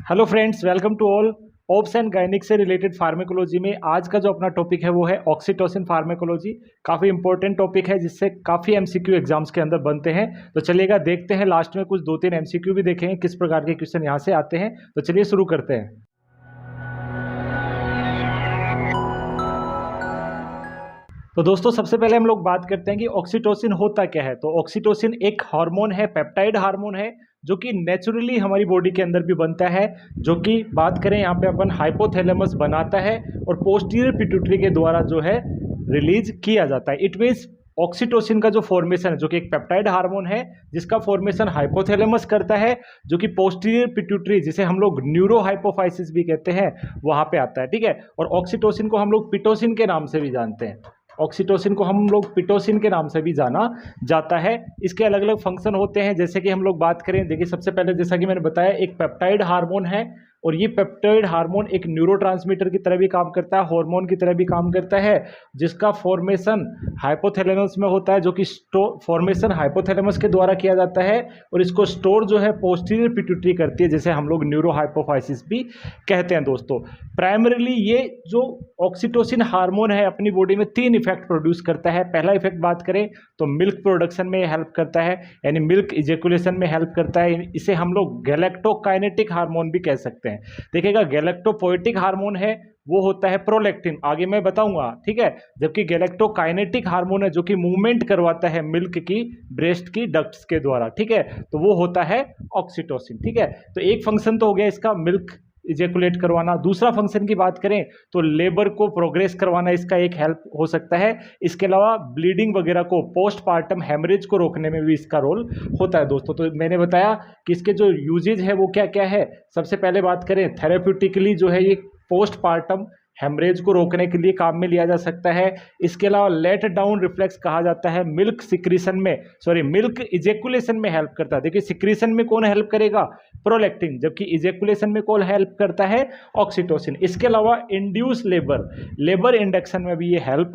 Hello friends, welcome to all. Obs and gynaec से related pharmacology में आज का जो अपना टॉपिक है वो है ऑक्सीटोसिन फार्मेकोलॉजी। काफ़ी इंपॉर्टेंट टॉपिक है जिससे काफ़ी एमसीक्यू एग्जाम्स के अंदर बनते हैं। तो चलिएगा देखते हैं, लास्ट में कुछ 2-3 एमसीक्यू भी देखेंगे किस प्रकार के क्वेश्चन यहाँ से आते हैं। तो चलिए शुरू करते हैं। तो दोस्तों सबसे पहले हम लोग बात करते हैं कि ऑक्सीटोसिन होता क्या है। तो ऑक्सीटोसिन एक हार्मोन है, पेप्टाइड हार्मोन है, जो कि नेचुरली हमारी बॉडी के अंदर भी बनता है, जो कि बात करें यहाँ पे अपन हाइपोथैलेमस बनाता है और पोस्टीरियर पिट्यूटरी के द्वारा जो है रिलीज किया जाता है। इट मीन्स ऑक्सीटोसिन का जो फॉर्मेशन है, जो कि एक पेप्टाइड हार्मोन है जिसका फॉर्मेशन हाइपोथैलेमस करता है, जो कि पोस्टीरियर पिट्यूटरी जिसे हम लोग न्यूरो हाइपोफाइसिस भी कहते हैं वहां पे आता है। ठीक है। और ऑक्सीटोसिन को हम लोग पिटोसिन के नाम से भी जानते हैं। ऑक्सीटोसिन को हम लोग पिटोसिन के नाम से भी जाना जाता है। इसके अलग अलग फंक्शन होते हैं, जैसे कि हम लोग बात करें, देखिए सबसे पहले जैसा कि मैंने बताया एक पेप्टाइड हार्मोन है और ये पेप्टाइड हार्मोन एक न्यूरोट्रांसमीटर की तरह भी काम करता है, हार्मोन की तरह भी काम करता है, जिसका फॉर्मेशन हाइपोथैलेमस में होता है, जो कि फॉर्मेशन हाइपोथैलेमस के द्वारा किया जाता है और इसको स्टोर जो है पोस्टीरियर पिट्यूटरी करती है, जिसे हम लोग न्यूरो हाइपोफाइसिस भी कहते हैं। दोस्तों प्राइमरीली ये जो ऑक्सीटोसिन हार्मोन है अपनी बॉडी में 3 इफेक्ट प्रोड्यूस करता है। पहला इफेक्ट बात करें तो मिल्क प्रोडक्शन में हेल्प करता है, यानी मिल्क इजेकुलेशन में हेल्प करता है। इसे हम लोग गैलेक्टोकाइनेटिक हार्मोन भी कह सकते हैं। देखिएगा गैलेक्टोपोएटिक हार्मोन है वो होता है प्रोलैक्टिन, आगे मैं बताऊंगा। ठीक है। जबकि गैलेक्टोकाइनेटिक हार्मोन है जो कि मूवमेंट करवाता है मिल्क की ब्रेस्ट की डक्ट्स के द्वारा। ठीक है। तो वो होता है ऑक्सीटोसिन। ठीक है। तो एक फंक्शन तो हो गया इसका मिल्क इजेकुलेट करवाना। दूसरा फंक्शन की बात करें तो लेबर को प्रोग्रेस करवाना इसका एक हेल्प हो सकता है। इसके अलावा ब्लीडिंग वगैरह को, पोस्टपार्टम हेमरेज को रोकने में भी इसका रोल होता है। दोस्तों तो मैंने बताया कि इसके जो यूजेज है वो क्या क्या है। सबसे पहले बात करें थेरेप्यूटिकली जो है ये पोस्टपार्टम हेमरेज को रोकने के लिए काम में लिया जा सकता है। इसके अलावा लेट डाउन रिफ्लेक्स कहा जाता है, मिल्क सिक्रीशन में, सॉरी मिल्क इजेकुलेशन में हेल्प करता है। देखिए सिक्रीशन में कौन हेल्प करेगा? प्रोलैक्टिन, जबकि इजेकुलेशन में कौन हेल्प करता है? ऑक्सीटोसिन। इसके अलावा इंड्यूस लेबर इंडक्शन में भी ये हेल्प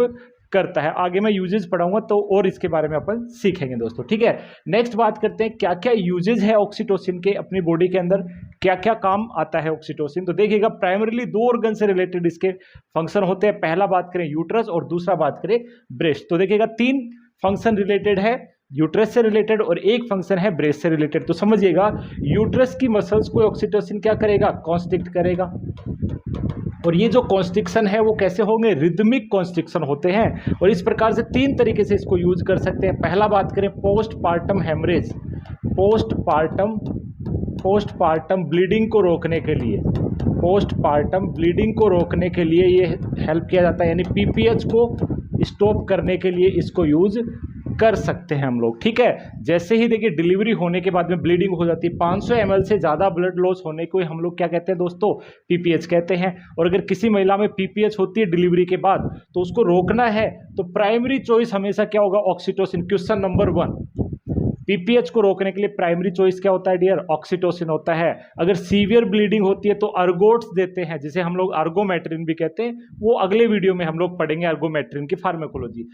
करता है। आगे मैं यूजेज पढ़ाऊंगा तो और इसके बारे में अपन सीखेंगे दोस्तों। ठीक है। नेक्स्ट बात करते हैं क्या क्या यूजेज है ऑक्सीटोसिन के अपनी बॉडी के अंदर, क्या क्या काम आता है ऑक्सीटोसिन। तो देखिएगा प्राइमरीली 2 ऑर्गन से रिलेटेड इसके फंक्शन होते हैं। पहला बात करें यूट्रस और दूसरा बात करें ब्रेस्ट। तो देखिएगा 3 फंक्शन रिलेटेड है, यूट्रस से रिलेटेड और एक फंक्शन है ब्रेस्ट से रिलेटेड। तो समझिएगा यूट्रस की मसल्स को ऑक्सीटोसिन क्या करेगा? कॉन्स्ट्रिक्ट करेगा। और ये जो कॉन्स्ट्रिक्शन है वो कैसे होंगे? रिदमिक कॉन्स्ट्रिक्शन होते हैं। और इस प्रकार से 3 तरीके से इसको यूज कर सकते हैं। पहला बात करें पोस्टपार्टम हेमरेज, पोस्टपार्टम ब्लीडिंग को रोकने के लिए, पोस्टपार्टम ब्लीडिंग को रोकने के लिए ये हेल्प किया जाता है, यानी पीपीएच को स्टॉप करने के लिए इसको यूज कर सकते हैं हम लोग। ठीक है। जैसे ही देखिए डिलीवरी होने के बाद में ब्लीडिंग हो जाती है, 500 ml से ज़्यादा ब्लड लॉस होने को हम लोग क्या कहते हैं दोस्तों? पीपीएच कहते हैं। और अगर किसी महिला में पीपीएच होती है डिलीवरी के बाद तो उसको रोकना है तो प्राइमरी चॉइस हमेशा क्या होगा? ऑक्सीटोसिन। क्वेश्चन नंबर 1, पीपीएच को रोकने के लिए प्राइमरी चॉइस क्या होता है डियर? ऑक्सीटोसिन होता है। अगर सीवियर ब्लीडिंग होती है तो अर्गोट्स देते हैं, जिसे हम लोग अर्गोमेट्रिन भी कहते हैं, वो अगले वीडियो में हम लोग पढ़ेंगे अर्गोमेट्रिन की फार्मेकोलॉजी।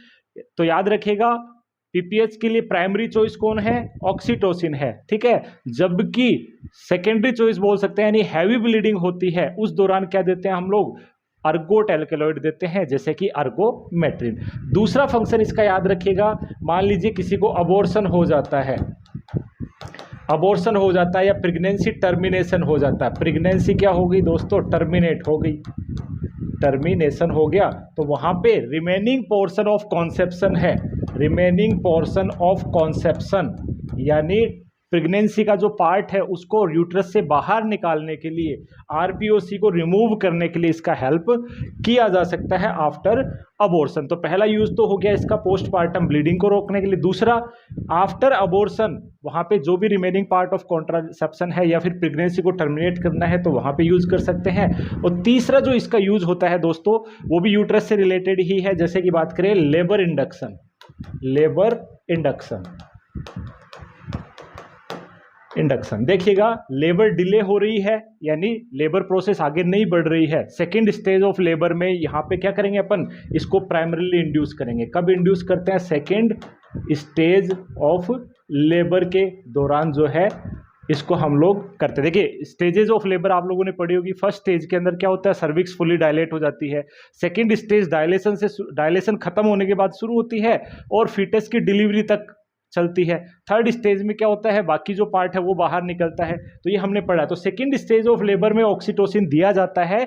तो याद रखिएगा पीपीएच के लिए प्राइमरी चॉइस कौन है? ऑक्सीटोसिन है। ठीक है। जबकि सेकेंडरी चॉइस बोल सकते हैं, यानी हैवी ब्लीडिंग होती है उस दौरान क्या देते हैं हम लोग? अर्गोट एल्केलॉइड देते हैं, जैसे कि अर्गोमेट्रिन। दूसरा फंक्शन इसका याद रखिएगा, मान लीजिए किसी को अबॉर्शन हो जाता है, या प्रेगनेंसी टर्मिनेशन हो जाता है। प्रेगनेंसी क्या हो गई दोस्तों? टर्मिनेट हो गई, टर्मिनेशन हो गया, तो वहां पे रिमेनिंग पोर्शन ऑफ कॉन्सेप्शन है, रिमेनिंग पोर्शन ऑफ कॉन्सेप्शन, यानी प्रेगनेंसी का जो पार्ट है उसको यूट्रस से बाहर निकालने के लिए, आरपीओसी को रिमूव करने के लिए इसका हेल्प किया जा सकता है आफ्टर अबॉर्शन। तो पहला यूज तो हो गया इसका पोस्टपार्टम ब्लीडिंग को रोकने के लिए। दूसरा, आफ्टर अबॉर्शन वहां पे जो भी रिमेनिंग पार्ट ऑफ कॉन्ट्रासेप्शन है या फिर प्रेगनेंसी को टर्मिनेट करना है तो वहां पे यूज कर सकते हैं। और तीसरा जो इसका यूज होता है दोस्तों वो भी यूट्रस से रिलेटेड ही है, जैसे कि बात करें लेबर इंडक्शन। देखिएगा लेबर डिले हो रही है, यानी लेबर प्रोसेस आगे नहीं बढ़ रही है, सेकेंड स्टेज ऑफ लेबर में यहाँ पे क्या करेंगे अपन? इसको प्राइमरीली इंड्यूस करेंगे। कब इंड्यूस करते हैं? सेकेंड स्टेज ऑफ लेबर के दौरान जो है इसको हम लोग करते हैं। देखिए स्टेजेस ऑफ लेबर आप लोगों ने पढ़ी होगी। फर्स्ट स्टेज के अंदर क्या होता है, सर्विक्स फुली डायलेट हो जाती है। सेकंड स्टेज डायलेशन खत्म होने के बाद शुरू होती है और फीटस की डिलीवरी तक चलती है। थर्ड स्टेज में क्या होता है, बाकी जो पार्ट है वो बाहर निकलता है। तो ये हमने पढ़ा। तो सेकंड स्टेज ऑफ लेबर में ऑक्सीटोसिन दिया जाता है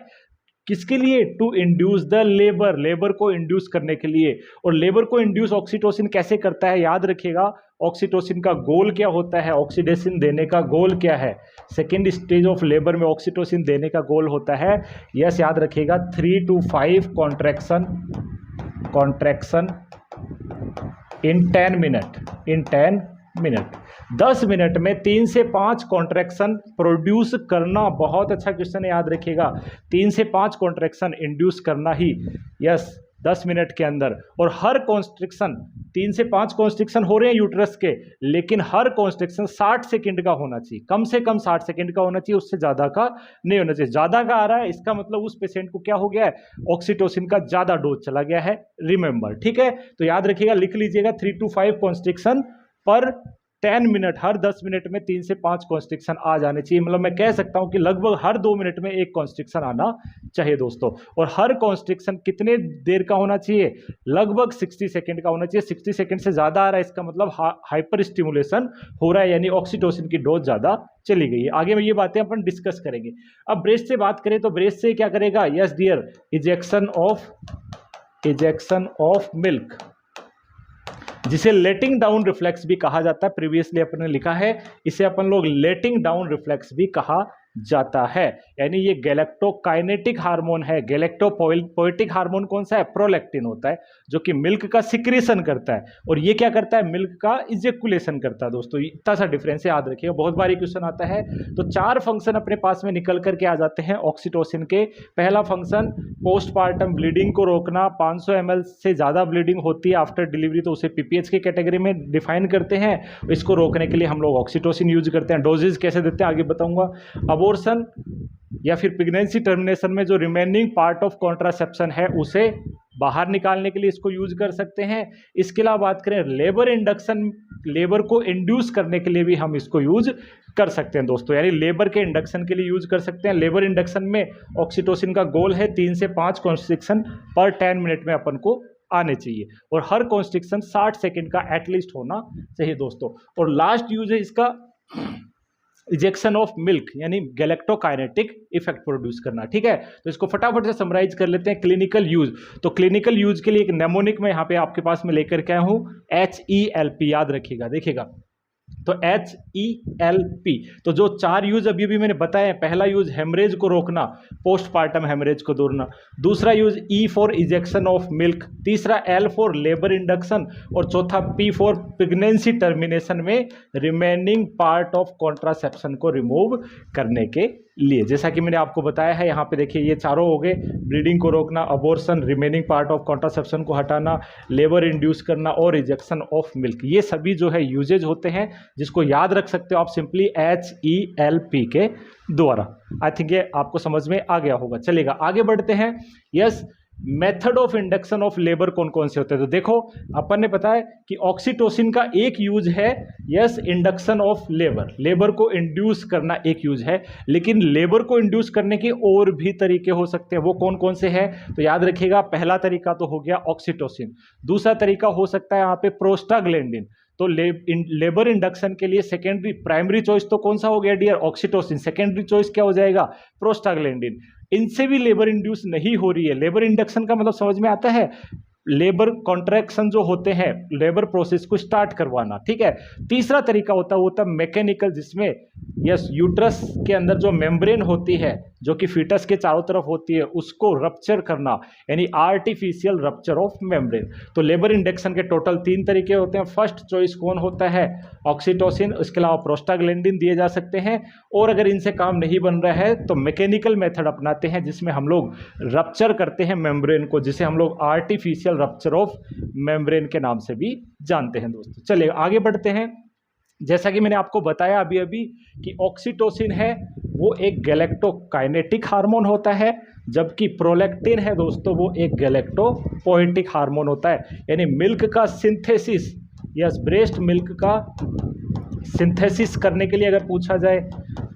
किसके लिए, to induce the labour, labour को इंड्यूस करने के लिए। और लेबर को इंड्यूस ऑक्सीटोसिन कैसे करता है, याद रखिएगा ऑक्सीटोसिन का गोल क्या होता है, ऑक्सीडेशन देने का गोल क्या है। सेकेंड स्टेज ऑफ लेबर में ऑक्सीटोसिन देने का गोल होता है, यस याद रखिएगा, 3 to 5 contraction in 10 minute 10 minute में 3 से 5 कॉन्ट्रैक्शन प्रोड्यूस करना। बहुत अच्छा क्वेश्चन है, याद रखिएगा 3 से 5 कॉन्ट्रैक्शन इंड्यूस करना ही, यस 10 मिनट के अंदर। और हर कॉन्स्ट्रिक्शन 3 से 5 कॉन्स्ट्रिक्शन हो रहे हैं यूट्रस के, लेकिन हर कॉन्स्ट्रिक्शन 60 सेकंड का होना चाहिए, कम से कम 60 सेकंड का होना चाहिए, उससे ज़्यादा का नहीं होना चाहिए। ज़्यादा का आ रहा है इसका मतलब उस पेशेंट को क्या हो गया है, ऑक्सीटोसिन का ज़्यादा डोज चला गया है, रिमेंबर, ठीक है। तो याद रखिएगा, लिख लीजिएगा 3 to 5 कॉन्स्ट्रिक्शन पर 10 मिनट, हर 10 मिनट में 3 से 5 कॉन्स्ट्रिक्शन आ जाने चाहिए। मतलब मैं कह सकता हूं कि लगभग हर 2 मिनट में एक कॉन्स्ट्रिक्शन आना चाहिए दोस्तों। और हर कॉन्स्ट्रिक्शन कितने देर का होना चाहिए, लगभग 60 सेकंड का होना चाहिए। 60 सेकंड से ज्यादा आ रहा है इसका मतलब हाइपर स्टिमुलेशन हो रहा है, यानी ऑक्सीटोसिन की डोज ज्यादा चली गई है। आगे में ये बातें अपन डिस्कस करेंगे। अब ब्रेस्ट से बात करें तो ब्रेस्ट से क्या करेगा, yes dear, ejection of milk, जिसे लेटिंग डाउन रिफ्लेक्स भी कहा जाता है। प्रीवियसली अपन ने लिखा है, इसे अपन लोग लेटिंग डाउन रिफ्लेक्स भी कहा जाता है। यानी ये गैलेक्टोकाइनेटिक हार्मोन है। गैलेक्टोपोएटिक हार्मोन कौन सा है, प्रोलैक्टिन होता है, जो कि मिल्क का सिक्रेशन करता है, और ये क्या करता है, मिल्क का इजेकुलेशन करता है। दोस्तों इतना सा डिफरेंस याद रखिएगा, बहुत बार क्वेश्चन आता है। तो 4 फंक्शन अपने पास में निकल करके आ जाते हैं ऑक्सीटोसिन के। पहला फंक्शन पोस्टपार्टम ब्लीडिंग को रोकना। 500 ml से ज़्यादा ब्लीडिंग होती है आफ्टर डिलीवरी तो उसे पीपीएच की कैटेगरी में डिफाइन करते हैं। इसको रोकने के लिए हम लोग ऑक्सीटोसिन यूज करते हैं। डोजेज कैसे देते हैं आगे बताऊंगा। अबॉर्शन या फिर प्रेगनेंसी टर्मिनेशन में जो रिमेनिंग पार्ट ऑफ कॉन्ट्रासेप्शन है उसे बाहर निकालने के लिए इसको यूज कर सकते हैं। इसके अलावा बात करें लेबर इंडक्शन, लेबर को इंड्यूस करने के लिए भी हम इसको यूज कर सकते हैं दोस्तों, यानी लेबर के इंडक्शन के लिए यूज कर सकते हैं। लेबर इंडक्शन में ऑक्सीटोसिन का गोल है 3 से 5 कॉन्स्ट्रिक्शन पर 10 मिनट में अपन को आने चाहिए, और हर कॉन्स्ट्रिक्शन 60 सेकंड का एटलीस्ट होना चाहिए दोस्तों। और लास्ट यूज है इसका इजेक्शन ऑफ मिल्क, यानी गैलेक्टोकाइनेटिक इफेक्ट प्रोड्यूस करना, ठीक है। तो इसको फटाफट से समराइज कर लेते हैं। क्लिनिकल यूज, तो क्लिनिकल यूज के लिए एक नेमोनिक मैं यहाँ पे आपके पास में लेकर के आया हूँ, HELP, याद रखिएगा, देखिएगा। तो HELP, तो जो 4 यूज अभी भी मैंने बताया, पहला यूज हेमरेज को रोकना, पोस्टपार्टम हेमरेज को रोकना। दूसरा use E for ejection of milk, तीसरा L फॉर लेबर इंडक्शन, और चौथा P फॉर प्रेगनेंसी टर्मिनेशन में रिमेनिंग पार्ट ऑफ कॉन्ट्रासेप्शन को रिमूव करने के लिए। जैसा कि मैंने आपको बताया है, यहाँ पे देखिए ये चारों हो गए, ब्लीडिंग को रोकना, abortion, remaining part of contraception को हटाना, लेबर इंड्यूस करना और इजेक्शन ऑफ मिल्क। ये सभी जो है यूजेज होते हैं, जिसको याद रख सकते हो आप सिंपली HELP के द्वारा। आई थिंक ये आपको समझ में आ गया होगा। चलिएगा आगे बढ़ते हैं। Yes, method of induction of labour कौन कौन से होते हैं। तो देखो अपन ने बताया कि ऑक्सीटोसिन का एक यूज है, yes, induction of labour, labour को इंड्यूस करना एक यूज है, लेकिन लेबर को इंड्यूस करने के और भी तरीके हो सकते हैं। वो कौन कौन से हैं, तो याद रखिएगा, पहला तरीका तो हो गया ऑक्सीटोसिन, दूसरा तरीका हो सकता है यहाँ पे प्रोस्टाग्लैंडिन। तो लेबर इंडक्शन के लिए सेकेंडरी, प्राइमरी चॉइस तो कौन सा हो गया डियर, ऑक्सीटोसिन। सेकेंडरी चॉइस क्या हो जाएगा, प्रोस्टाग्लैंडिन। इनसे भी लेबर इंड्यूस नहीं हो रही है। लेबर इंडक्शन का मतलब समझ में आता है, लेबर कॉन्ट्रैक्शन जो होते हैं, लेबर प्रोसेस को स्टार्ट करवाना, ठीक है। तीसरा तरीका होता है, वो होता है मैकेनिकल, जिसमें यस यूट्रस के अंदर जो मेम्ब्रेन होती है, जो कि फीटस के चारों तरफ होती है, उसको रप्चर करना, यानी आर्टिफिशियल रप्चर ऑफ मेम्ब्रेन। तो लेबर इंडक्शन के टोटल 3 तरीके होते हैं। फर्स्ट चॉइस कौन होता है, ऑक्सीटोसिन, इसके अलावा प्रोस्टाग्लैंडिन दिए जा सकते हैं। और अगर इनसे काम नहीं बन रहा है तो मैकेनिकल मेथड अपनाते हैं, जिसमें हम लोग रप्चर करते हैं मेम्ब्रेन को, जिसे हम लोग आर्टिफिशियल रप्चर ऑफ मेम्ब्रेन के नाम से भी जानते हैं दोस्तों। चलिए आगे बढ़ते हैं। जैसा कि मैंने आपको बताया अभी अभी कि ऑक्सीटोसिन है वो एक गैलेक्टोकाइनेटिक हार्मोन होता है, जबकि प्रोलैक्टिन है दोस्तों वो एक गैलेक्टोपोएटिक हार्मोन होता है। यानी मिल्क का सिंथेसिस, यस, ब्रेस्ट मिल्क का सिंथेसिस करने के लिए अगर पूछा जाए,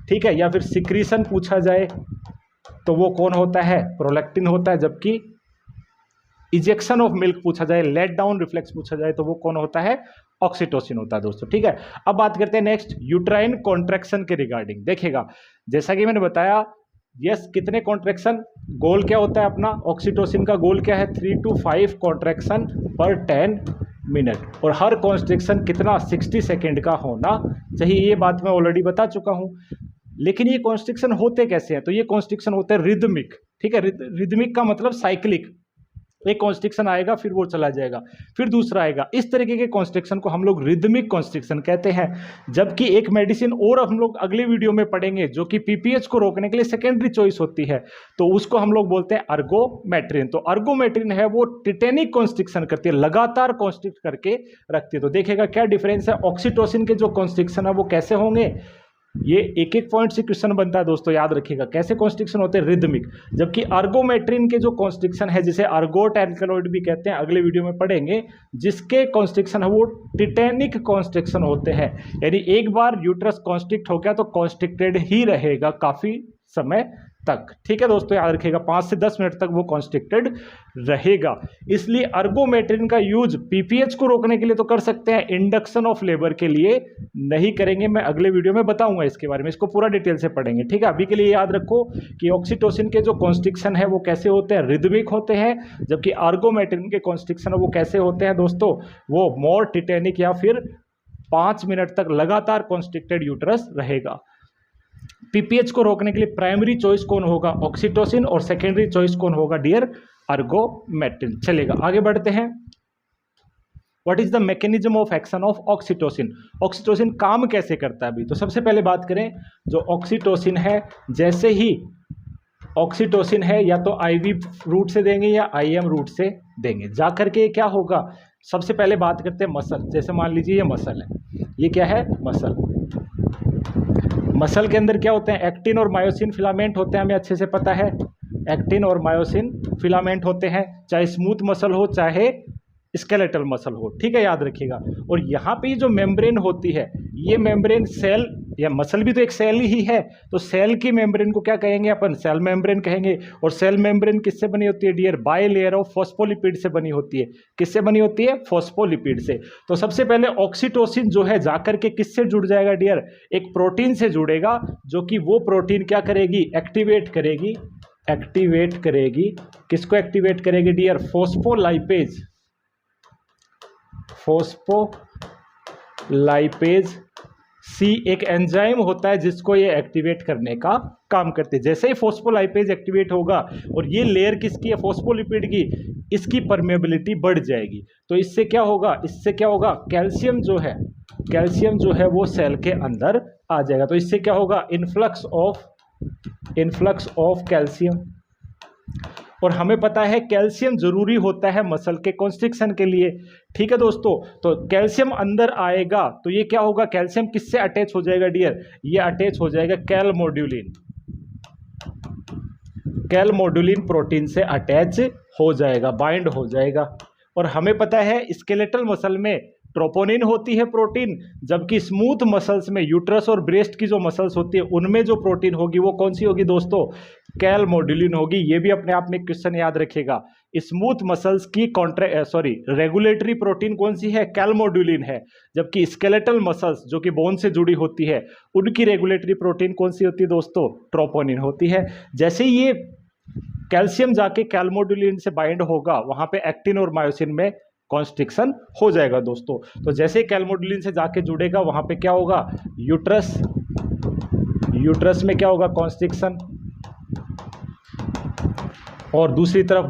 ठीक है, या फिर सिक्रीशन पूछा जाए तो वो कौन होता है, प्रोलैक्टिन होता है। जबकि इजेक्शन ऑफ मिल्क पूछा जाए, लेट डाउन रिफ्लेक्स पूछा जाए तो वो कौन होता है, ऑक्सीटोसिन होता है दोस्तों। ठीक है, अब बात करते हैं नेक्स्ट यूट्राइन कॉन्ट्रैक्शन के रिगार्डिंग। देखिएगा जैसा कि मैंने बताया, यस कितने कॉन्ट्रैक्शन, गोल क्या होता है अपना, ऑक्सीटोसिन का गोल क्या है, 3 to 5 कॉन्ट्रैक्शन पर 10 मिनट, और हर कॉन्ट्रैक्शन कितना, 60 सेकेंड का होना चाहिए। ये बात मैं ऑलरेडी बता चुका हूं। लेकिन ये कॉन्स्ट्रिक्शन होते कैसे हैं, तो ये कॉन्स्ट्रिक्शन होते हैं रिदमिक। ठीक है, रिदमिक का मतलब साइक्लिक, एक कॉन्स्ट्रिक्शन आएगा फिर वो चला जाएगा, फिर दूसरा आएगा, इस तरीके के कॉन्स्ट्रिक्शन को हम लोग रिदमिक कॉन्स्ट्रिक्शन कहते हैं। जबकि एक मेडिसिन और हम लोग अगले वीडियो में पढ़ेंगे जो कि पीपीएच को रोकने के लिए सेकेंडरी चॉइस होती है, तो उसको हम लोग बोलते हैं अर्गोमेट्रिन। तो अर्गोमेट्रिन है वो टिटेनिक कॉन्स्ट्रिक्शन करती है, लगातार कॉन्स्ट्रिक्ट करके रखती है। तो देखिएगा क्या डिफरेंस है, ऑक्सीटोसिन के जो कॉन्स्ट्रिक्शन है वो कैसे होंगे, ये एक एक पॉइंट से क्वेश्चन बनता है दोस्तों, याद रखिएगा कैसे कॉन्स्ट्रिक्शन होते हैं, रिदमिक। जबकि अर्गोमेट्रिन के जो कॉन्स्ट्रिक्शन है, जिसे अर्गोट एल्कलॉइड भी कहते हैं, अगले वीडियो में पढ़ेंगे, जिसके कॉन्स्ट्रिक्शन है वो टिटेनिक कॉन्स्ट्रिक्शन होते हैं। यानी एक बार यूट्रस कॉन्स्ट्रिक्ट हो गया तो कॉन्स्ट्रिक्टेड ही रहेगा काफी समय तक। ठीक है दोस्तों, याद रखिएगा 5 से 10 मिनट तक वो कॉन्स्ट्रिक्टेड रहेगा। इसलिए अर्गोमेट्रिन का यूज पीपीएच को रोकने के लिए तो कर सकते हैं, इंडक्शन ऑफ लेबर के लिए नहीं करेंगे। मैं अगले वीडियो में बताऊंगा इसके बारे में, इसको पूरा डिटेल से पढ़ेंगे। ठीक है, अभी के लिए याद रखो कि ऑक्सीटोसिन के जो कॉन्स्ट्रिक्शन है वो कैसे होते हैं, रिदमिक होते हैं। जबकि अर्गोमेट्रिन के कॉन्स्ट्रिक्शन है वो कैसे होते हैं दोस्तों, वो मोर टिटेनिक, या फिर 5 मिनट तक लगातार कॉन्स्ट्रिक्टेड यूट्रस रहेगा। पीपीएच को रोकने के लिए प्राइमरी चॉइस कौन होगा, ऑक्सीटोसिन, और सेकेंडरी चॉइस कौन होगा डियर, अर्गोमेट्रिन। चलेगा आगे बढ़ते हैं। What is the mechanism of action of oxytocin, oxytocin काम कैसे करता है अभी। तो सबसे पहले बात करें, जो ऑक्सीटोसिन है, जैसे ही ऑक्सीटोसिन है या तो आईवी रूट से देंगे या आईएम रूट से देंगे, जाकर के क्या होगा, सबसे पहले बात करते हैं मसल। जैसे मान लीजिए ये मसल है, ये क्या है, मसल। मसल के अंदर क्या होते हैं, एक्टिन और मायोसिन फिलामेंट होते हैं, हमें अच्छे से पता है, एक्टिन और मायोसिन फिलामेंट होते हैं, चाहे स्मूथ मसल हो चाहे स्केलेटल मसल हो। ठीक है, याद रखिएगा। और यहाँ पे जो मेम्ब्रेन होती है, ये मेम्ब्रेन सेल या मसल भी तो एक सेल ही है, तो सेल की मेम्ब्रेन को क्या कहेंगे अपन, सेल मेम्ब्रेन कहेंगे। और सेल मेम्ब्रेन किससे बनी होती है dear, by layer of phospholipid से बनी होती है। किससे बनी होती है, फॉस्फोलिपिड से। तो सबसे पहले ऑक्सीटोसिन जो है जाकर के किससे जुड़ जाएगा डियर, एक प्रोटीन से जुड़ेगा, जो कि वो प्रोटीन क्या करेगी, एक्टिवेट करेगी, एक्टिवेट करेगी, किसको एक्टिवेट करेगी डियर, फॉस्फोलाइपेज, फॉस्फोलाइपेज सी एक एंजाइम होता है जिसको ये एक्टिवेट करने का काम करते हैं। जैसे ही फॉस्फोलाइपेज एक्टिवेट होगा और ये लेयर किसकी है, फॉस्फोलिपिड की, इसकी परमेबिलिटी बढ़ जाएगी। तो इससे क्या होगा, इससे क्या होगा, कैल्शियम जो है, कैल्शियम जो है वो सेल के अंदर आ जाएगा। तो इससे क्या होगा, इन्फ्लक्स ऑफ कैल्शियम। और हमें पता है कैल्शियम जरूरी होता है मसल के कॉन्स्ट्रिक्शन के लिए। ठीक है दोस्तों, तो कैल्शियम अंदर आएगा तो ये क्या होगा, कैल्शियम किससे अटैच हो जाएगा डियर, ये अटैच हो जाएगा कैलमोड्यूलिन, कैलमोड्यूलिन प्रोटीन से अटैच हो जाएगा, बाइंड हो जाएगा। और हमें पता है स्केलेटल मसल में ट्रोपोनिन होती है प्रोटीन, जबकि स्मूथ मसल्स में, यूट्रस और ब्रेस्ट की जो मसल्स होती है उनमें जो प्रोटीन होगी वो कौन सी होगी दोस्तों, कैलमोड्यूलिन होगी। ये भी अपने आप में क्वेश्चन याद रखिएगा। स्मूथ मसल्स की रेगुलेटरी प्रोटीन कौन सी है, कैलमोड्यूलिन है। जबकि स्केलेटल मसल्स जो कि बोन से जुड़ी होती है, उनकी रेगुलेटरी प्रोटीन कौन सी होती है दोस्तों, ट्रोपोनिन होती है। जैसे ही ये कैल्शियम जाके कैलमोड्यूलिन से बाइंड होगा, वहां पे एक्टिन और मायोसिन में कॉन्स्ट्रिक्शन हो जाएगा दोस्तों। तो जैसे ही कैलमोड्यूलिन से जाके जुड़ेगा, वहां पे क्या होगा, यूट्रस में क्या होगा, कॉन्स्ट्रिक्शन। और दूसरी तरफ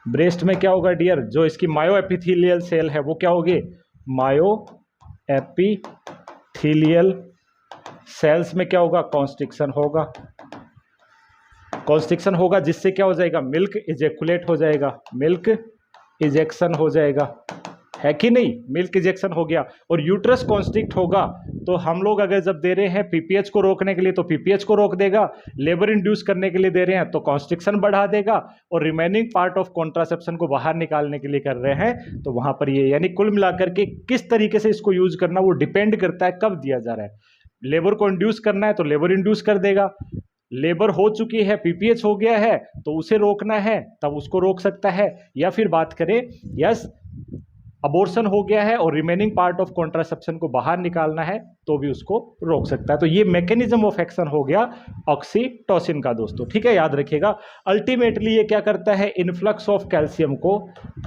ब्रेस्ट में क्या होगा डियर, जो इसकी मायो एपिथेलियल सेल है वो क्या होगी, मायो एपिथेलियल सेल्स में क्या होगा, कॉन्स्ट्रिक्शन होगा। कॉन्स्ट्रिक्शन होगा जिससे क्या हो जाएगा, मिल्क इजेकुलेट हो जाएगा, मिल्क इजेक्शन हो जाएगा, है कि नहीं, मिल्क इजेक्शन हो गया। और यूट्रस कॉन्स्ट्रिक्ट होगा तो हम लोग अगर जब दे रहे हैं पीपीएच को रोकने के लिए तो पीपीएच को रोक देगा, लेबर इंड्यूस करने के लिए दे रहे हैं तो कॉन्स्ट्रिक्शन बढ़ा देगा, और रिमेनिंग पार्ट ऑफ कॉन्ट्रासेप्शन को बाहर निकालने के लिए कर रहे हैं तो वहां पर ये, यानी कुल मिलाकर के किस तरीके से इसको यूज करना वो डिपेंड करता है कब दिया जा रहा है। लेबर को इंड्यूस करना है तो लेबर इंड्यूस कर देगा, लेबर हो चुकी है, पीपीएच हो गया है तो उसे रोकना है तब उसको रोक सकता है, या फिर बात करें यस अबॉर्शन हो गया है और रिमेनिंग पार्ट ऑफ कॉन्ट्रासेप्शन को बाहर निकालना है तो भी उसको रोक सकता है। तो ये मैकेनिज्म ऑफ एक्शन हो गया ऑक्सीटोसिन का दोस्तों, ठीक है, याद रखिएगा। अल्टीमेटली ये क्या करता है, इन्फ्लक्स ऑफ कैल्शियम को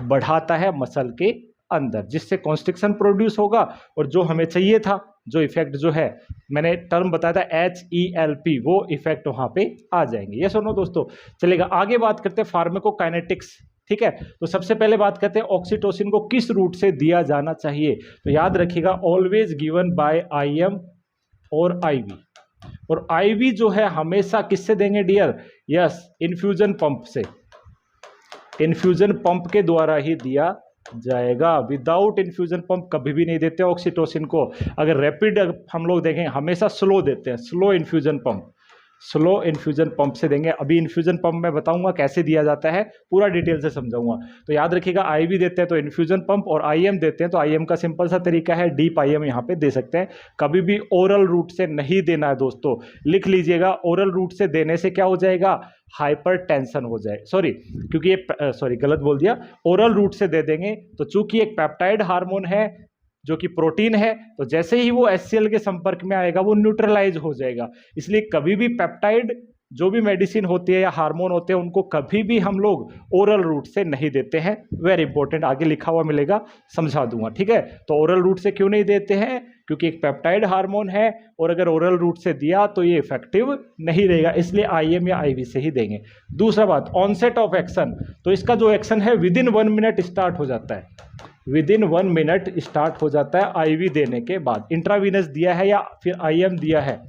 बढ़ाता है मसल के अंदर, जिससे कॉन्स्ट्रिक्शन प्रोड्यूस होगा और जो हमें चाहिए था, जो इफेक्ट जो है मैंने टर्म बताया था HELP, वो इफेक्ट वहां पे आ जाएंगे। ये सुनो दोस्तों, चलेगा। आगे बात करते हैं फार्माकोकाइनेटिक्स, ठीक है। तो सबसे पहले बात करते हैं ऑक्सीटोसिन को किस रूट से दिया जाना चाहिए। तो याद रखिएगा ऑलवेज गिवन बाय IM और IV, और IV जो है हमेशा किससे देंगे डियर, यस इन्फ्यूजन पंप से, इन्फ्यूजन पंप के द्वारा ही दिया जाएगा। विदाउट इन्फ्यूजन पंप कभी भी नहीं देते ऑक्सीटोसिन को। अगर रैपिड हम लोग देखें हमेशा स्लो देते हैं, slow infusion pump, slow infusion pump से देंगे। अभी इन्फ्यूजन पंप मैं बताऊंगा कैसे दिया जाता है, पूरा डिटेल से समझाऊंगा। तो याद रखिएगा IV देते हैं तो इन्फ्यूजन पंप, और IM देते हैं तो IM का सिंपल सा तरीका है डीप IM यहाँ पे दे सकते हैं। कभी भी ओरल रूट से नहीं देना है दोस्तों, लिख लीजिएगा। ओरल रूट से देने से क्या हो जाएगा, हाइपर टेंशन हो जाए, सॉरी क्योंकि ये सॉरी गलत बोल दिया, ओरल रूट से दे देंगे तो चूंकि एक पेप्टाइड हार्मोन है जो कि प्रोटीन है, तो जैसे ही वो HCl के संपर्क में आएगा वो न्यूट्रलाइज हो जाएगा। इसलिए कभी भी पेप्टाइड जो भी मेडिसिन होती है या हार्मोन होते हैं उनको कभी भी हम लोग ओरल रूट से नहीं देते हैं। वेरी इंपॉर्टेंट, आगे लिखा हुआ मिलेगा, समझा दूंगा, ठीक है। तो ओरल रूट से क्यों नहीं देते हैं, क्योंकि एक पेप्टाइड हार्मोन है और अगर ओरल रूट से दिया तो ये इफेक्टिव नहीं रहेगा, इसलिए IM या IV से ही देंगे। दूसरा बात, ऑनसेट ऑफ एक्शन, तो इसका जो एक्शन है विद इन 1 मिनट स्टार्ट हो जाता है, विद इन 1 मिनट स्टार्ट हो जाता है IV देने के बाद। इंट्रावीनस दिया है या फिर IM दिया है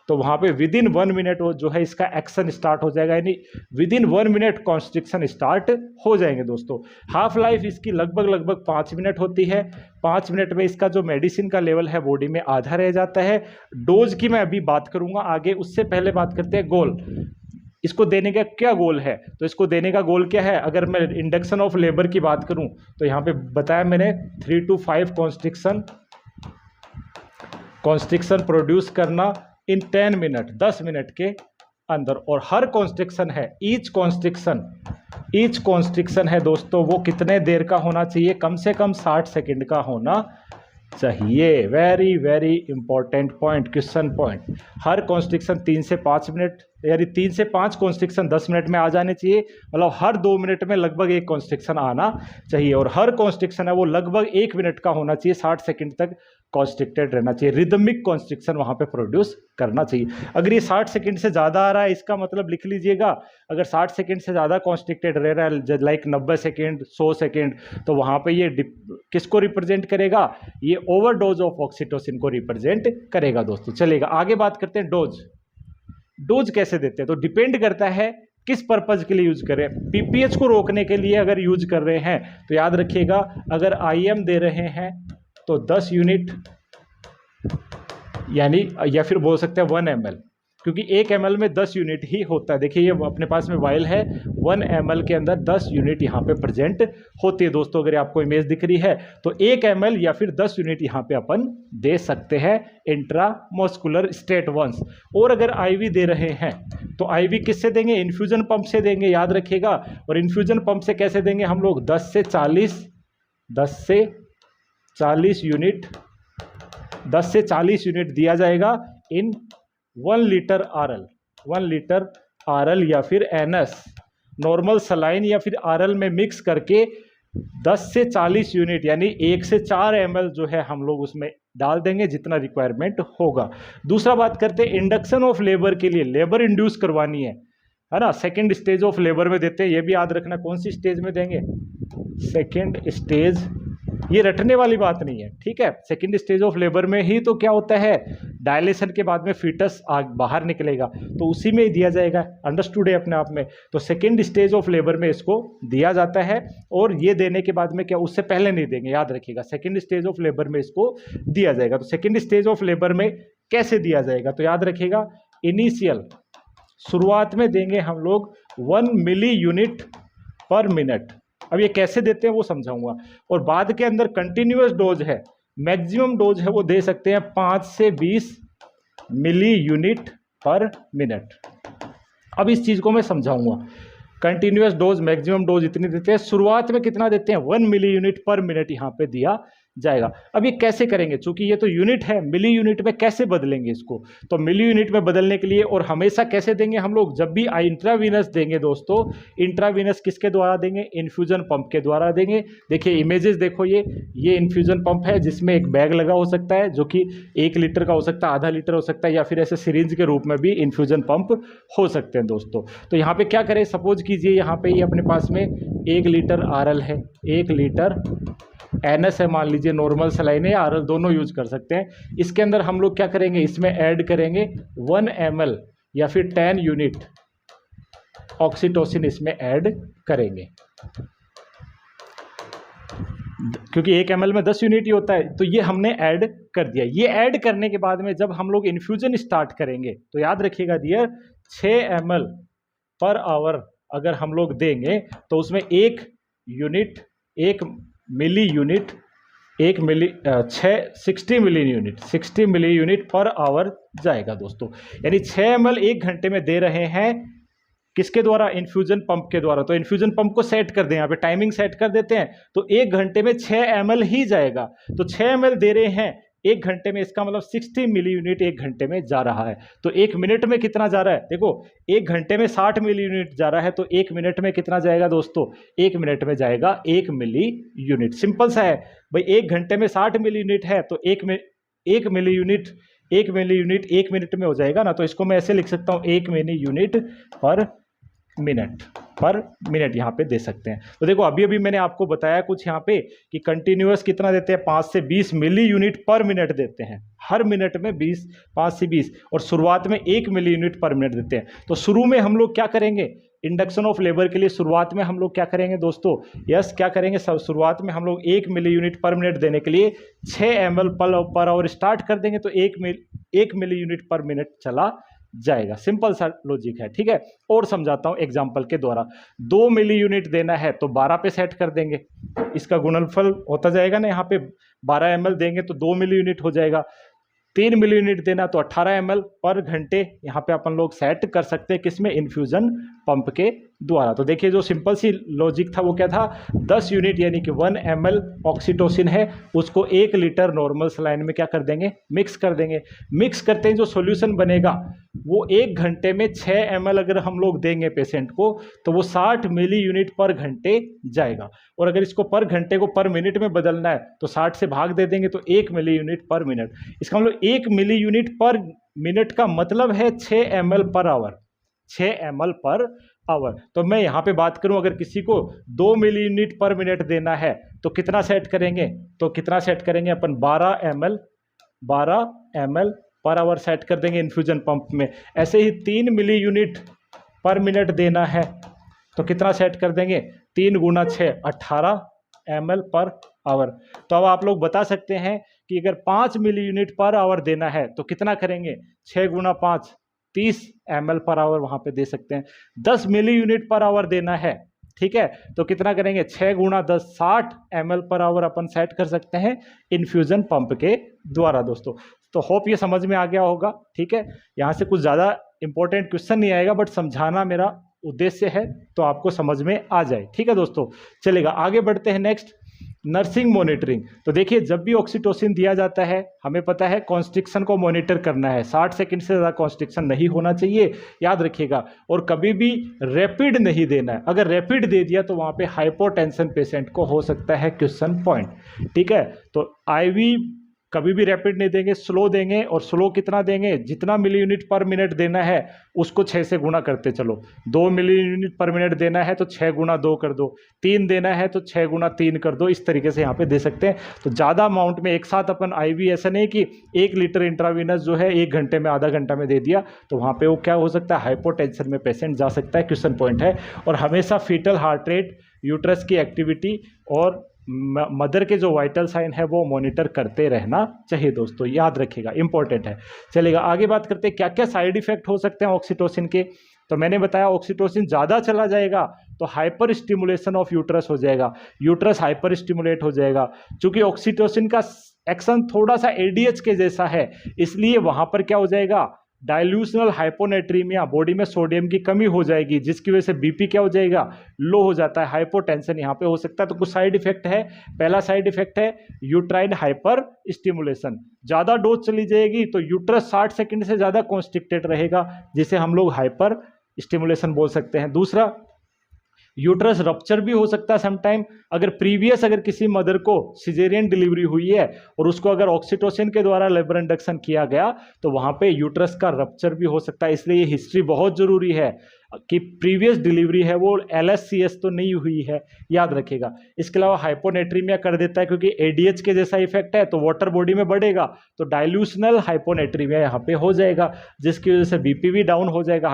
तो वहां पे विद इन 1 मिनट वो जो है इसका एक्शन स्टार्ट हो जाएगा, यानी with in 1 minute constriction start हो जाएंगे दोस्तों। हाफ लाइफ इसकी लगभग 5 मिनट होती है। 5 मिनट में इसका जो मेडिसिन का लेवल है बॉडी में आधा रह जाता है। डोज की मैं अभी बात करूंगा आगे, उससे पहले बात करते हैं गोल। इसको देने का क्या गोल है, तो इसको देने का गोल क्या है, अगर मैं इंडक्शन ऑफ लेबर की बात करूं तो यहाँ पे बताया मैंने 3 to 5 कॉन्स्ट्रिक्शन प्रोड्यूस करना इन 10 मिनट, 10 मिनट के अंदर। और हर कॉन्स्ट्रिक्शन है, ईच कॉन्स्ट्रिक्शन है दोस्तों, वो कितने देर का होना चाहिए, कम से कम 60 सेकंड का होना चाहिए। Very very important point, question point. हर कॉन्स्ट्रिक्शन 3 से 5 मिनट, यानी 3 से 5 कॉन्स्ट्रिक्शन 10 मिनट में आ जाने चाहिए, मतलब हर 2 मिनट में लगभग एक कॉन्स्ट्रिक्शन आना चाहिए। और हर कॉन्स्ट्रिक्शन है वो लगभग 1 मिनट का होना चाहिए, 60 सेकंड तक कॉन्स्ट्रिक्टेड रहना चाहिए, रिदमिक कॉन्स्ट्रिक्शन वहां पे प्रोड्यूस करना चाहिए। अगर ये 60 सेकंड से ज़्यादा आ रहा है, इसका मतलब लिख लीजिएगा, अगर 60 सेकंड से ज़्यादा कॉन्स्ट्रिक्टेड रह रहा है लाइक 90 सेकंड, 100 सेकंड, तो वहां पे ये किसको रिप्रेजेंट करेगा, ये ओवरडोज ऑफ ऑक्सीटोसिन को रिप्रेजेंट करेगा दोस्तों। चलेगा, आगे बात करते हैं डोज। डोज कैसे देते हैं, तो डिपेंड करता है किस पर्पज के लिए यूज करें। पीपीएच को रोकने के लिए अगर यूज कर रहे हैं तो याद रखिएगा, अगर IM दे रहे हैं तो 10 यूनिट, यानी या फिर बोल सकते हैं 1 ml, क्योंकि 1 ml में 10 यूनिट ही होता है। देखिए ये अपने पास में वाइल है, 1 ml के अंदर 10 यूनिट यहाँ पे प्रेजेंट होती है दोस्तों। अगर आपको इमेज दिख रही है तो 1 ml या फिर 10 यूनिट यहाँ पे अपन दे सकते हैं इंट्रामस्कुलर स्टेट वंस। और अगर IV दे रहे हैं तो IV किससे देंगे, इन्फ्यूजन पंप से देंगे, याद रखिएगा। और इन्फ्यूजन पंप से कैसे देंगे हम लोग, 10 से 40 यूनिट, 10 से 40 यूनिट दिया जाएगा इन 1 लीटर RL या फिर NS, नॉर्मल सलाइन या फिर RL में मिक्स करके 10 से 40 यूनिट, यानी 1 से 4 ml जो है हम लोग उसमें डाल देंगे जितना रिक्वायरमेंट होगा। दूसरा बात करते हैं इंडक्शन ऑफ लेबर के लिए, लेबर इंड्यूस करवानी है ना, सेकेंड स्टेज ऑफ लेबर में देते हैं। ये भी याद रखना, कौन सी स्टेज में देंगे, सेकेंड स्टेज ये रटने वाली बात नहीं है, ठीक है। सेकेंड स्टेज ऑफ लेबर में ही तो क्या होता है, डायलेशन के बाद में फीटस बाहर निकलेगा, तो उसी में ही दिया जाएगा। अंडरस्टूड है अपने आप में। तो सेकेंड स्टेज ऑफ लेबर में इसको दिया जाता है, और ये देने के बाद में क्या, उससे पहले नहीं देंगे, याद रखिएगा। सेकेंड स्टेज ऑफ लेबर में इसको दिया जाएगा। तो सेकेंड स्टेज ऑफ लेबर में कैसे दिया जाएगा, तो याद रखिएगा, इनिशियल शुरुआत में देंगे हम लोग 1 मिली यूनिट पर मिनट। अब ये कैसे देते हैं वो समझाऊंगा। और बाद के अंदर कंटिन्यूअस डोज है, मैक्सिमम डोज है वो दे सकते हैं 5 से 20 मिली यूनिट पर मिनट। अब इस चीज को मैं समझाऊंगा। कंटिन्यूअस डोज, मैक्सिमम डोज इतनी देते हैं, शुरुआत में कितना देते हैं, 1 मिली यूनिट पर मिनट यहां पे दिया जाएगा। अब ये कैसे करेंगे, चूंकि ये तो यूनिट है, मिली यूनिट में कैसे बदलेंगे इसको, तो मिली यूनिट में बदलने के लिए, और हमेशा कैसे देंगे हम लोग, जब भी इंट्रावीनस देंगे दोस्तों, इंट्रावीनस किसके द्वारा देंगे, इन्फ्यूजन पंप के द्वारा देंगे। देखिए इमेजेस देखो, ये इन्फ्यूजन पंप है जिसमें एक बैग लगा हो सकता है, जो कि 1 लीटर का हो सकता है, आधा लीटर हो सकता है, या फिर ऐसे सिरिंज के रूप में भी इन्फ्यूजन पंप हो सकते हैं दोस्तों। तो यहाँ पे क्या करें, सपोज कीजिए यहाँ पे ये अपने पास में 1 लीटर RL है, 1 लीटर NS है, मान लीजिए नॉर्मल सलाइन है या RL दोनों यूज कर सकते हैं। इसके अंदर हम लोग क्या करेंगे, इसमें ऐड करेंगे 1 ml या फिर 10 यूनिट ऑक्सीटोसिन इसमें ऐड करेंगे, क्योंकि 1 ml में 10 यूनिट ही होता है। तो ये हमने ऐड कर दिया। ये ऐड करने के बाद में जब हम लोग इन्फ्यूजन स्टार्ट करेंगे, तो याद रखिएगा डियर, 6 ml पर आवर अगर हम लोग देंगे तो उसमें 1 यूनिट, 1 मिली यूनिट, 60 मिली यूनिट पर आवर जाएगा दोस्तों। यानी 6 ml 1 घंटे में दे रहे हैं, किसके द्वारा, इन्फ्यूजन पंप के द्वारा। तो इन्फ्यूजन पंप को सेट कर दें, यहाँ पे टाइमिंग सेट कर देते हैं, तो 1 घंटे में 6 ml ही जाएगा। तो 6 ml दे रहे हैं 1 घंटे में, इसका मतलब 60 मिली यूनिट 1 घंटे में जा रहा है। तो 1 मिनट में कितना जा रहा है, देखो 1 घंटे में 60 मिली यूनिट जा रहा है, तो 1 मिनट में कितना जाएगा दोस्तों, 1 मिनट में जाएगा 1 मिली यूनिट। सिंपल सा है भाई, 1 घंटे में 60 मिली यूनिट है, तो 1 मिली यूनिट 1 मिनट में हो जाएगा ना। तो इसको मैं ऐसे लिख सकता हूँ, 1 मिली यूनिट पर मिनट यहाँ पे दे सकते हैं। तो देखो अभी मैंने आपको बताया कुछ यहाँ पे कि कंटिन्यूअस कितना देते हैं, 5 से 20 मिली यूनिट पर मिनट देते हैं, हर मिनट में 5 से 20, और शुरुआत में 1 मिली यूनिट पर मिनट देते हैं। तो शुरू में हम लोग क्या करेंगे, इंडक्शन ऑफ लेबर के लिए शुरुआत में हम लोग क्या करेंगे दोस्तों, क्या करेंगे, शुरुआत में हम लोग 1 मिली यूनिट पर मिनट देने के लिए 6 ml पर आवर स्टार्ट कर देंगे, तो 1 मिली यूनिट पर मिनट चला जाएगा। सिंपल सा लॉजिक है, ठीक है। और समझाता हूं एग्जांपल के द्वारा। 2 मिली यूनिट देना है तो 12 पे सेट कर देंगे, इसका गुणनफल होता जाएगा ना, यहाँ पे 12 ml देंगे तो 2 मिली यूनिट हो जाएगा। 3 मिली यूनिट देना तो 18 ml पर घंटे यहाँ पे अपन लोग सेट कर सकते हैं, किसमें, इन्फ्यूजन पंप के द्वारा। तो देखिए जो सिंपल सी लॉजिक था वो क्या था, 10 यूनिट यानी कि 1 ml ऑक्सीटोसिन है, उसको 1 लीटर नॉर्मल सलाइन में क्या कर देंगे, मिक्स कर देंगे। मिक्स करते हैं जो सॉल्यूशन बनेगा वो 1 घंटे में 6 ml अगर हम लोग देंगे पेशेंट को, तो वो 60 मिली यूनिट पर घंटे जाएगा। और अगर इसको पर घंटे को पर मिनट में बदलना है तो 60 से भाग दे देंगे तो 1 मिली यूनिट पर मिनट। इसका मतलब 1 मिली यूनिट पर मिनट का मतलब है 6 ml per hour, 6 ml per hour. तो मैं यहाँ पे बात करूँ, अगर किसी को 2 मिली यूनिट पर मिनट देना है तो कितना सेट करेंगे, तो कितना सेट करेंगे अपन, 12 ml पर आवर सेट कर देंगे इन्फ्यूजन पंप में। ऐसे ही 3 मिली यूनिट पर मिनट देना है तो कितना सेट कर देंगे, 3 गुना 6 18 ml पर आवर। तो अब आप लोग बता सकते हैं कि अगर 5 मिली यूनिट पर आवर देना है तो कितना करेंगे, 6 गुना 5 30 ml पर आवर वहां पे दे सकते हैं। 10 मिली यूनिट पर आवर देना है, ठीक है, तो कितना करेंगे, 6 गुना 10 60 ml पर आवर अपन सेट कर सकते हैं इन्फ्यूजन पंप के द्वारा दोस्तों। तो होप ये समझ में आ गया होगा, ठीक है। यहाँ से कुछ ज़्यादा इंपॉर्टेंट क्वेश्चन नहीं आएगा, बट समझाना मेरा उद्देश्य है तो आपको समझ में आ जाए, ठीक है दोस्तों। चलेगा, आगे बढ़ते हैं नेक्स्ट, नर्सिंग मॉनिटरिंग। तो देखिए जब भी ऑक्सीटोसिन दिया जाता है हमें पता है कॉन्स्ट्रिक्शन को मॉनिटर करना है, 60 सेकंड से ज़्यादा कॉन्स्ट्रिक्शन नहीं होना चाहिए, याद रखिएगा। और कभी भी रैपिड नहीं देना है, अगर रैपिड दे दिया तो वहाँ पे हाइपोटेंशन पेशेंट को हो सकता है क्वेश्चन पॉइंट, ठीक है। तो आईवी कभी भी रैपिड नहीं देंगे, स्लो देंगे। और स्लो कितना देंगे, जितना मिली यूनिट पर मिनट देना है उसको 6 से गुना करते चलो। 2 मिली यूनिट पर मिनट देना है तो 6 गुना 2 कर दो, 3 देना है तो 6 गुना 3 कर दो। इस तरीके से यहाँ पे दे सकते हैं। तो ज़्यादा अमाउंट में एक साथ अपन IV, ऐसा नहीं कि 1 लीटर इंट्रावीनस जो है 1 घंटे में, आधा घंटा में दे दिया, तो वहाँ पे वो क्या हो सकता है, हाइपोटेंशन में पेशेंट जा सकता है। क्वेश्चन पॉइंट है। और हमेशा फीटल हार्ट रेट, यूट्रस की एक्टिविटी और मदर के जो वाइटल साइन है वो मॉनिटर करते रहना चाहिए दोस्तों, याद रखिएगा, इंपॉर्टेंट है। चलिएगा आगे बात करते हैं क्या क्या साइड इफेक्ट हो सकते हैं ऑक्सीटोसिन के। तो मैंने बताया ऑक्सीटोसिन ज़्यादा चला जाएगा तो हाइपर स्टिमुलेशन ऑफ यूट्रस हो जाएगा, यूट्रस हाइपर स्टिमुलेट हो जाएगा। चूंकि ऑक्सीटोसिन का एक्शन थोड़ा सा ADH के जैसा है, इसलिए वहाँ पर क्या हो जाएगा, डाइल्यूशनल हाइपोनेट्रीमिया, बॉडी में सोडियम की कमी हो जाएगी, जिसकी वजह से BP क्या हो जाएगा, लो हो जाता है, हाइपोटेंशन यहाँ पे हो सकता है। तो कुछ साइड इफेक्ट है। पहला साइड इफेक्ट है यूट्राइन हाइपर स्टिमुलेशन, ज़्यादा डोज चली जाएगी तो यूट्रस 60 सेकंड से ज़्यादा कॉन्स्ट्रिक्टेड रहेगा, जिसे हम लोग हाइपर स्टिमुलेशन बोल सकते हैं। दूसरा, यूट्रस रप्चर भी हो सकता है समटाइम। अगर किसी मदर को सिजेरियन डिलीवरी हुई है और उसको अगर ऑक्सीटोसिन के द्वारा लेबर इंडक्शन किया गया तो वहां पे यूट्रस का रप्चर भी हो सकता है। इसलिए ये हिस्ट्री बहुत जरूरी है कि प्रीवियस डिलीवरी है वो LSCS तो नहीं हुई है, याद रखिएगा। इसके अलावा हाइपोनेट्रीमिया कर देता है, क्योंकि ADH के जैसा इफेक्ट है तो वाटर बॉडी में बढ़ेगा, तो डाइल्यूशनल हाइपोनेट्रीमिया यहाँ पे हो जाएगा, जिसकी वजह से BP भी डाउन हो जाएगा,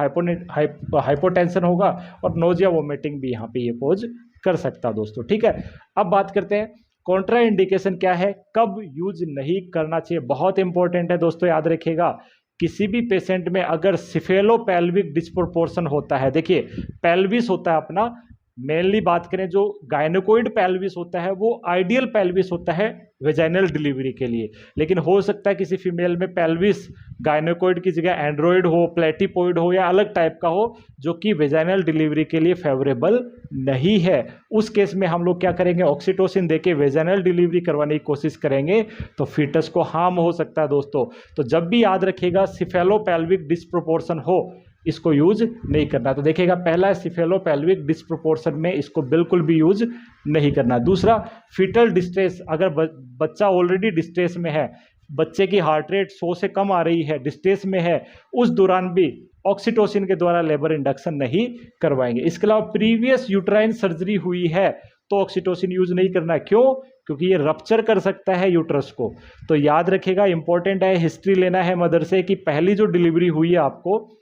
हाइपोटेंशन होगा और नोजिया वोमिटिंग भी यहाँ पे ये पोज कर सकता है दोस्तों। ठीक है, अब बात करते हैं कॉन्ट्रा इंडिकेशन क्या है, कब यूज नहीं करना चाहिए। बहुत इंपॉर्टेंट है दोस्तों, याद रखिएगा। किसी भी पेशेंट में अगर सिफेलोपेल्विक डिस्प्रोपोर्शन होता है, देखिए पेल्विस होता है अपना, मेनली बात करें जो गायनेकोइड पेल्विस होता है वो आइडियल पेल्विस होता है वेजाइनल डिलीवरी के लिए, लेकिन हो सकता है किसी फीमेल में पेल्विस गायनेकोइड की जगह एंड्रॉइड हो, प्लेटिपोइड हो या अलग टाइप का हो, जो कि वेजाइनल डिलीवरी के लिए फेवरेबल नहीं है। उस केस में हम लोग क्या करेंगे, ऑक्सीटोसिन देके वेजाइनल डिलीवरी करवाने की कोशिश करेंगे तो फीटस को हार्म हो सकता है दोस्तों। तो जब भी याद रखिएगा सिफेलोपेल्विक डिस्प्रोपोर्शन हो, इसको यूज नहीं करना। तो देखिएगा, पहला है सिफेलोपेल्विक डिस्प्रोपोर्शन में इसको बिल्कुल भी यूज नहीं करना। दूसरा, फीटल डिस्ट्रेस, अगर बच्चा ऑलरेडी डिस्ट्रेस में है, बच्चे की हार्ट रेट 100 से कम आ रही है, डिस्ट्रेस में है, उस दौरान भी ऑक्सीटोसिन के द्वारा लेबर इंडक्शन नहीं करवाएंगे। इसके अलावा प्रीवियस यूट्राइन सर्जरी हुई है तो ऑक्सीटोसिन यूज नहीं करना है। क्यों? क्योंकि ये रप्चर कर सकता है यूट्रस को। तो याद रखिएगा, इंपॉर्टेंट है, हिस्ट्री लेना है मदर से कि पहली जो डिलीवरी हुई है आपको,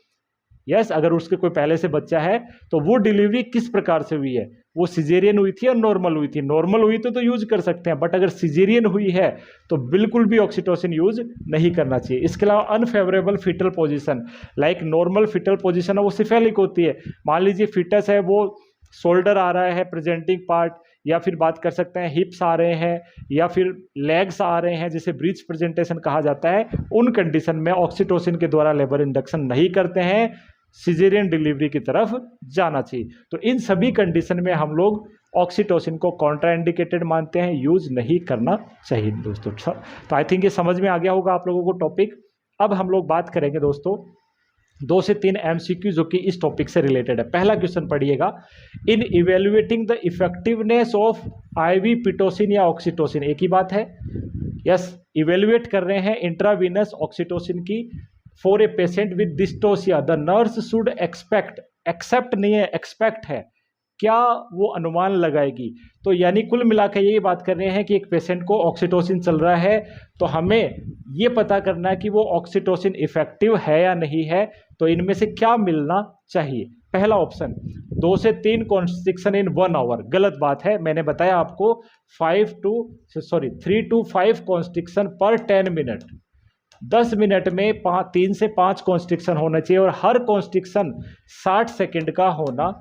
यस, अगर उसके कोई पहले से बच्चा है तो वो डिलीवरी किस प्रकार से हुई है, वो सिजेरियन हुई थी या नॉर्मल हुई थी। नॉर्मल हुई तो यूज कर सकते हैं, बट अगर सिजेरियन हुई है तो बिल्कुल भी ऑक्सीटोसिन यूज नहीं करना चाहिए। इसके अलावा unfavourable foetal position, like normal foetal position है वो सिफेलिक होती है। मान लीजिए फीटस है वो शोल्डर आ रहा है प्रेजेंटिंग पार्ट, या फिर बात कर सकते हैं हिप्स आ रहे हैं या फिर लेग्स आ रहे हैं, जिसे ब्रीच प्रेजेंटेशन कहा जाता है। उन कंडीशन में ऑक्सीटोसिन के द्वारा लेबर इंडक्शन नहीं करते हैं, सिजेरियन डिलीवरी की तरफ जाना चाहिए। तो इन सभी कंडीशन में हम लोग ऑक्सीटोसिन को कॉन्ट्राइंडिकेटेड मानते हैं, यूज नहीं करना चाहिए दोस्तों। तो आई थिंक ये समझ में आ गया होगा आप लोगों को टॉपिक। अब हम लोग बात करेंगे दोस्तों 2 से 3 MCQ जो कि इस टॉपिक से रिलेटेड है। पहला क्वेश्चन पढ़िएगा, in evaluating the effectiveness of IV pitocin या ऑक्सीटोसिन, एक ही बात है, यस, इवेल्युएट कर रहे हैं इंट्रावीनस ऑक्सीटोसिन की for a patient with dystocia, the nurse should accept नहीं है, एक्सपेक्ट है, क्या वो अनुमान लगाएगी। तो यानी कुल मिला के ये बात कर रहे हैं कि एक पेशेंट को ऑक्सीटोसिन चल रहा है तो हमें ये पता करना है कि वो ऑक्सीटोसिन इफेक्टिव है या नहीं है, तो इनमें से क्या मिलना चाहिए। पहला ऑप्शन 2 से 3 कॉन्स्ट्रिक्शन इन 1 आवर, गलत बात है। मैंने बताया आपको 3 to 5 कॉन्स्ट्रिक्शन पर 10 मिनट, 10 मिनट में 3 से 5 कॉन्स्ट्रिक्शन होना चाहिए और हर कॉन्स्ट्रिक्शन 60 सेकेंड का होना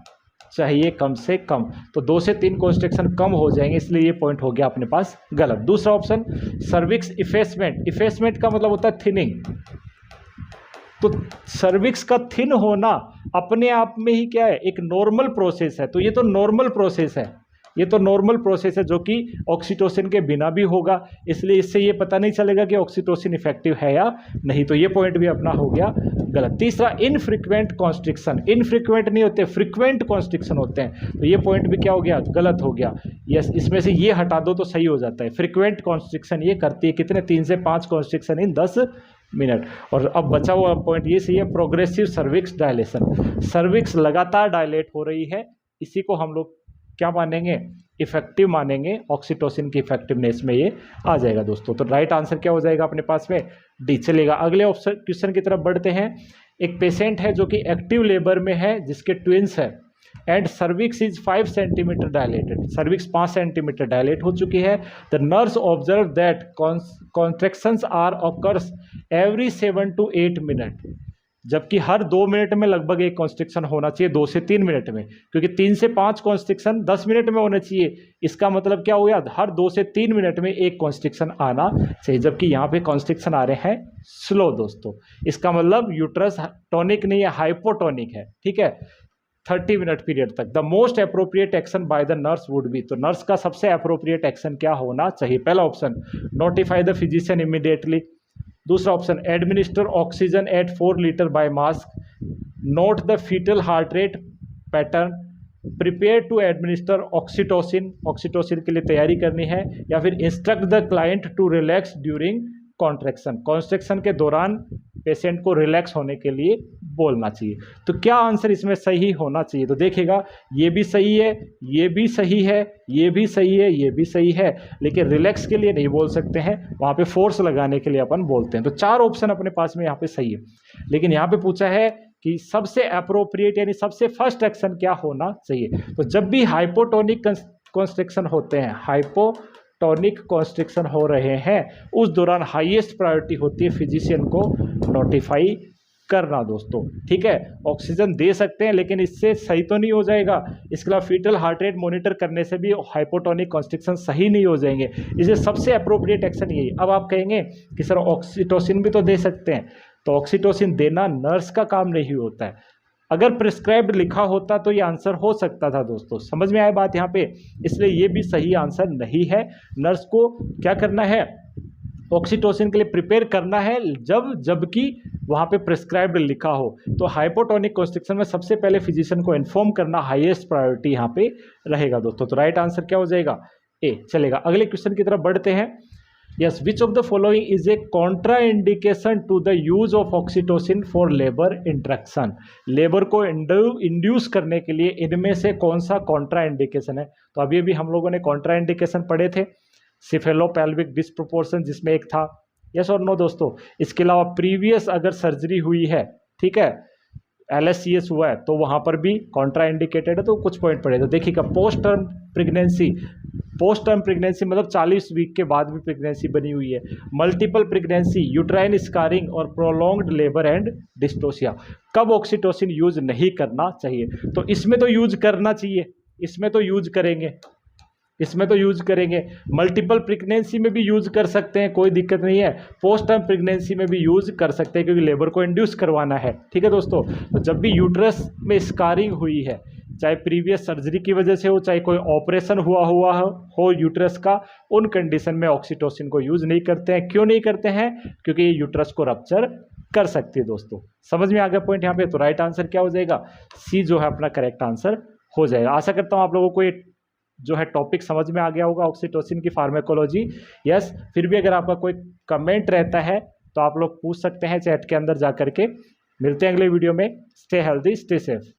चाहिए कम से कम। तो 2 से 3 कॉन्स्ट्रिक्शन कम हो जाएंगे, इसलिए ये पॉइंट हो गया अपने पास गलत। दूसरा ऑप्शन सर्विक्स इफेसमेंट, इफेसमेंट का मतलब होता है थिनिंग, तो सर्विक्स का थिन होना अपने आप में ही क्या है, एक नॉर्मल प्रोसेस है। तो ये तो नॉर्मल प्रोसेस है, ये तो नॉर्मल प्रोसेस है जो कि ऑक्सीटोसिन के बिना भी होगा, इसलिए इससे ये पता नहीं चलेगा कि ऑक्सीटोसिन इफेक्टिव है या नहीं, तो ये पॉइंट भी अपना हो गया गलत। तीसरा, इनफ्रीक्वेंट कॉन्स्ट्रिक्शन, इनफ्रीक्वेंट नहीं होते, फ्रीक्वेंट कॉन्स्ट्रिक्शन होते हैं, तो ये पॉइंट भी क्या हो गया, गलत हो गया। यस, इसमें से ये हटा दो तो सही हो जाता है। फ्रीक्वेंट कॉन्स्ट्रिक्शन ये करती है कितने, 3 से 5 कॉन्स्ट्रिक्शन इन 10 मिनट। और अब बचा हुआ पॉइंट ये सही है, प्रोग्रेसिव सर्विक्स डायलेशन, सर्विक्स लगातार डायलेट हो रही है, इसी को हम लोग क्या मानेंगे, इफेक्टिव मानेंगे, ऑक्सीटोसिन की इफेक्टिवनेस में ये आ जाएगा दोस्तों। तो राइट आंसर क्या हो जाएगा अपने पास में, डी। चलेगा अगले क्वेश्चन की तरफ बढ़ते हैं। एक पेशेंट है जो कि एक्टिव लेबर में है, जिसके ट्विंस है, and cervix is 5 centimetre dilated, cervix 5 centimetre dilate हो चुकी है। The nurse observe that contractions are occurs every 7 to 8 minute, जबकि हर 2 मिनट में लगभग एक कॉन्स्ट्रिक्शन होना चाहिए, 2 से 3 मिनट में, क्योंकि 3 से 5 कॉन्स्ट्रिक्शन 10 मिनट में होना चाहिए। इसका मतलब क्या हो गया, हर 2 से 3 मिनट में एक कॉन्स्ट्रिक्शन आना चाहिए, जबकि यहाँ पे कॉन्स्ट्रिक्शन आ रहे हैं स्लो दोस्तों। इसका मतलब यूट्रस टॉनिक नहीं है, हाइपोटोनिक है, ठीक है, 30 मिनट पीरियड तक। The most appropriate action by the nurse would be, तो नर्स का सबसे अप्रोप्रिएट एक्शन क्या होना चाहिए। पहला option, notify the physician immediately. दूसरा option, administer oxygen at 4 litre by mask, note the fetal heart rate pattern, prepare to administer oxytocin, oxytocin के लिए तैयारी करनी है, या फिर instruct the client to relax during contraction, contraction के दौरान पेशेंट को रिलैक्स होने के लिए बोलना चाहिए। तो क्या आंसर इसमें सही होना चाहिए, तो देखिएगा ये भी सही है, ये भी सही है, ये भी सही है, ये भी सही है, लेकिन रिलैक्स के लिए नहीं बोल सकते हैं, वहाँ पे फोर्स लगाने के लिए अपन बोलते हैं। तो 4 ऑप्शन अपने पास में यहाँ पे सही है, लेकिन यहाँ पे पूछा है कि सबसे अप्रोप्रिएट यानी सबसे फर्स्ट एक्शन क्या होना चाहिए। तो जब भी हाइपोटोनिक कॉन्स्ट्रिक्शन होते हैं, हाइपोटोनिक कॉन्स्ट्रिक्शन हो रहे हैं, उस दौरान हाईएस्ट प्रायोरिटी होती है फिजिशियन को नोटिफाई करना दोस्तों, ठीक है। ऑक्सीजन दे सकते हैं, लेकिन इससे सही तो नहीं हो जाएगा, इसके अलावा फीटल हार्ट रेट मॉनिटर करने से भी हाइपोटोनिक कॉन्स्ट्रिक्शन सही नहीं हो जाएंगे, इसलिए सबसे अप्रोप्रिएट एक्शन यही। अब आप कहेंगे कि सर ऑक्सीटोसिन भी तो दे सकते हैं, तो ऑक्सीटोसिन देना नर्स का काम नहीं होता है। अगर प्रिस्क्राइब्ड लिखा होता तो ये आंसर हो सकता था दोस्तों, समझ में आए बात यहाँ पे, इसलिए ये भी सही आंसर नहीं है। नर्स को क्या करना है, ऑक्सीटोसिन के लिए प्रिपेयर करना है जबकि वहाँ पे प्रिस्क्राइब्ड लिखा हो। तो हाइपोटोनिक कॉन्स्ट्रिक्शन में सबसे पहले फिजिशियन को इन्फॉर्म करना हाईएस्ट प्रायोरिटी यहाँ पे रहेगा दोस्तों। तो राइट आंसर क्या हो जाएगा, ए। चलेगा अगले क्वेश्चन की तरफ बढ़ते हैं। Yes, which of the following is a contraindication to the use of oxytocin for labour interaction, labour को इंड्यूस करने के लिए इनमें से कौन सा कॉन्ट्रा इंडिकेशन है। तो अभी भी हम लोगों ने कॉन्ट्रा इंडिकेशन पढ़े थे, सिफेलोपेल्विक डिस्प्रोपोर्शन जिसमें एक था, यस और नो दोस्तों। इसके अलावा प्रीवियस अगर सर्जरी हुई है, ठीक है, LSCS हुआ है, तो वहाँ पर भी कॉन्ट्रा इंडिकेटेड है, तो कुछ पॉइंट पड़ेगा। देखिएगा post term pregnancy, post term pregnancy मतलब 40 वीक के बाद भी प्रेगनेंसी बनी हुई है, मल्टीपल प्रेगनेंसी, यूट्राइन स्कारिंग और प्रोलॉन्ग्ड लेबर एंड डिस्टोसिया, कब ऑक्सीटोसिन यूज नहीं करना चाहिए। तो इसमें तो यूज करना चाहिए, इसमें तो यूज करेंगे, इसमें तो यूज करेंगे, मल्टीपल प्रेगनेंसी में भी यूज कर सकते हैं, कोई दिक्कत नहीं है, पोस्ट टर्म प्रेगनेंसी में भी यूज कर सकते हैं, क्योंकि लेबर को इंड्यूस करवाना है, ठीक है दोस्तों। तो जब भी यूट्रस में स्कारिंग हुई है, चाहे प्रीवियस सर्जरी की वजह से हो, चाहे कोई ऑपरेशन हुआ हो यूट्रस का, उन कंडीशन में ऑक्सीटोसिन को यूज नहीं करते हैं। क्यों नहीं करते हैं, क्योंकि ये यूट्रस को रप्चर कर सकती है दोस्तों। समझ में आ गया पॉइंट यहाँ पे। तो राइट आंसर क्या हो जाएगा, सी जो है अपना करेक्ट आंसर हो जाएगा। आशा करता हूँ आप लोगों को ये जो है टॉपिक समझ में आ गया होगा, ऑक्सीटोसिन की फार्मेकोलॉजी। यस, फिर भी अगर आपका कोई कमेंट रहता है तो आप लोग पूछ सकते हैं चैट के अंदर जा करके। मिलते हैं अगले वीडियो में। Stay healthy, stay safe.